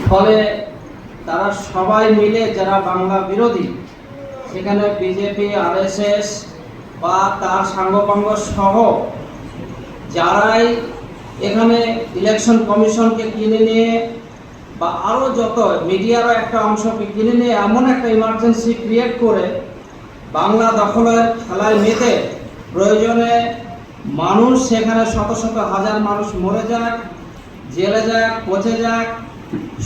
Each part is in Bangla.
ফলে তারা সবাই মিলে যারা বাংলা বিরোধী, সেখানে বিজেপি, আরএসএস বা তার সাঙ্গপাঙ্গ সহ যারাই এখানে ইলেকশন কমিশনকে কিনে নিয়ে বা আরও যত মিডিয়ারও একটা অংশকে কিনে নিয়ে এমন একটা ইমার্জেন্সি ক্রিয়েট করে বাংলা দখলের খেলায় মেতে প্রয়োজনে মানুষ সেখানে শত শত হাজার মানুষ মরে যাক, জেলে যাক, পচে যাক,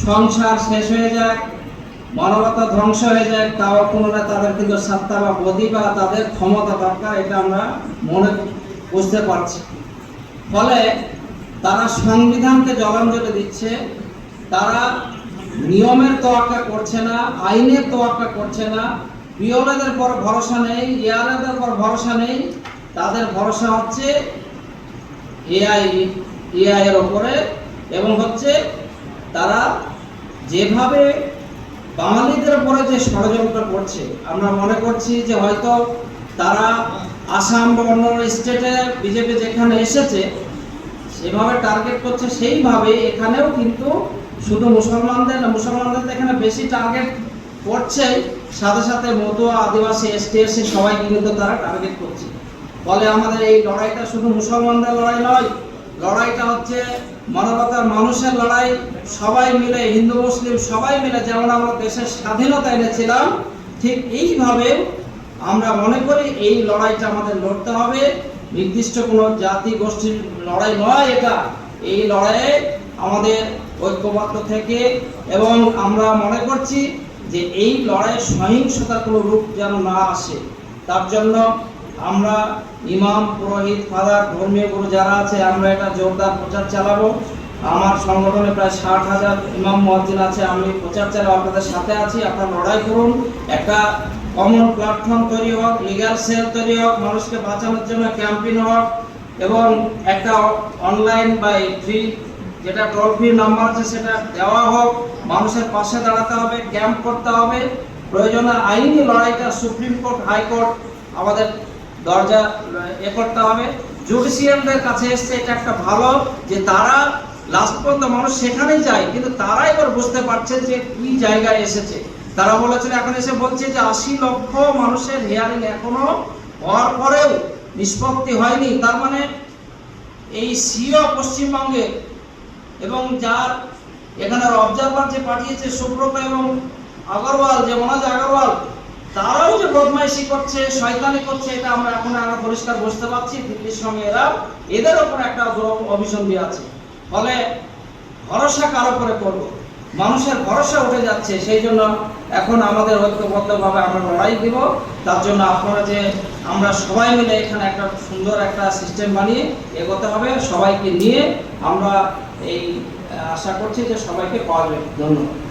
সংসার শেষ হয়ে যাক, মানবতা ধ্বংস হয়ে যাক, তাও পুনরায় তাদের কিন্তু সত্তা বা গতি বা তাদের ক্ষমতা দরকার, এটা আমরা বুঝতে পারছি। ফলে তারা সংবিধানকে জলাঞ্জলি দিচ্ছে, তারা নিয়মের তোয়াক্কা করছে না, আইনের তোয়াক্কা করছে না, পিওনেদের পর ভরসা নেই, ইয়ারেদের পর ভরসা নেই, তাদের ভরসা হচ্ছে এআই এর ওপরে। এবং হচ্ছে তারা যেভাবে বাঙালিদের উপরে যে ষড়যন্ত্র করছে, আমরা মনে করছি যে হয়তো তারা আসাম বা অন্য স্টেটে বিজেপি যেখানে এসেছে সেভাবে টার্গেট করছে, সেইভাবে এখানেও কিন্তু শুধু মুসলমানদের না, মুসলমানদের এখানে বেশি টার্গেট করছে, সাথে সাথে মতুয়া, আদিবাসী, এসটি সবাইকে কিন্তু তারা টার্গেট করছে। ফলে আমাদের এই লড়াইটা শুধু মুসলমানদের লড়াই নয়, লড়াইটা হচ্ছে মানবতার মানুষের লড়াই। সবাই মিলে, হিন্দু মুসলিম সবাই মিলে যেমন আমরা দেশের স্বাধীনতা এনেছিলাম, ঠিক এইভাবে আমরা মনে করি এই লড়াইটা আমাদের লড়তে হবে। নির্দিষ্ট কোনো জাতি গোষ্ঠীর লড়াই নয় এটা, এই লড়াইয়ে আমাদের ঐক্যবদ্ধ থেকে, এবং আমরা মনে করছি যে এই লড়াইয়ে সহিংসতার কোনো রূপ যেন না আসে, তার জন্য আমরা ইমাম, পুরোহিত, ফাদার, ধর্মীয় গুরু যারা আছে, আমরা এটা জোরদার প্রচার চালাবো। আমার সংগঠনে প্রায় 60,000 ইমাম মুয়াজ্জিন আছে, আমি প্রচার চালাবো, আপনাদের সাথে আছি। আপনারা লড়াই করুন, একটা কমন প্ল্যাটফর্ম তৈরি হোক, লিগ্যাল সেল তৈরি হোক, মানুষকে বাঁচানোর জন্য ক্যাম্পেইন হোক, এবং একটা অনলাইন বা ফ্রি যেটা টোল ফ্রি নাম্বার আছে সেটা দেওয়া হোক। মানুষের পাশে দাঁড়াতে হবে, ক্যাম্প করতে হবে, প্রয়োজনে আইনি লড়াইটা সুপ্রিম কোর্ট, হাইকোর্ট আমাদের দরজা করতে হবে। জুডিশিয়ালদের কাছে এসছে, এটা একটা ভালো যে তারা লাস্ট পর্যন্ত মানুষ সেখানেই যায়, কিন্তু তারা এবার বুঝতে পারছে যে কি জায়গায় এসেছে। তারা বলেছিল, এখন এসে বলছে যে 80 লক্ষ মানুষের হিয়ারিং এখনো হওয়ার পরেও নিষ্পত্তি হয়নি। তার মানে এই সিও পশ্চিমবঙ্গে এবং যার এখানে অবজারভার যে পাঠিয়েছে সুব্রত এবং আগরওয়াল, যে মনোজ আগরওয়াল, তারাও যে বদমাইশি করছে, শয়তানি করছে, এটা আমরা এখন আরো পরিষ্কার বুঝতে পারছি। দিল্লির সঙ্গে এদের ওপর একটা অভিসন্ধি আছে। ফলে ভরসা কার উপরে করবো? মানুষের ভরসা উঠে যাচ্ছে, সেই জন্য এখন আমাদের ঐক্যবদ্ধভাবে আমরা লড়াই দিব। তার জন্য আপনারা যে আমরা সবাই মিলে এখানে একটা সুন্দর একটা সিস্টেম বানিয়ে এগোতে হবে, সবাইকে নিয়ে আমরা এই আশা করছি যে সবাইকে পাওয়া যাবে। ধন্যবাদ।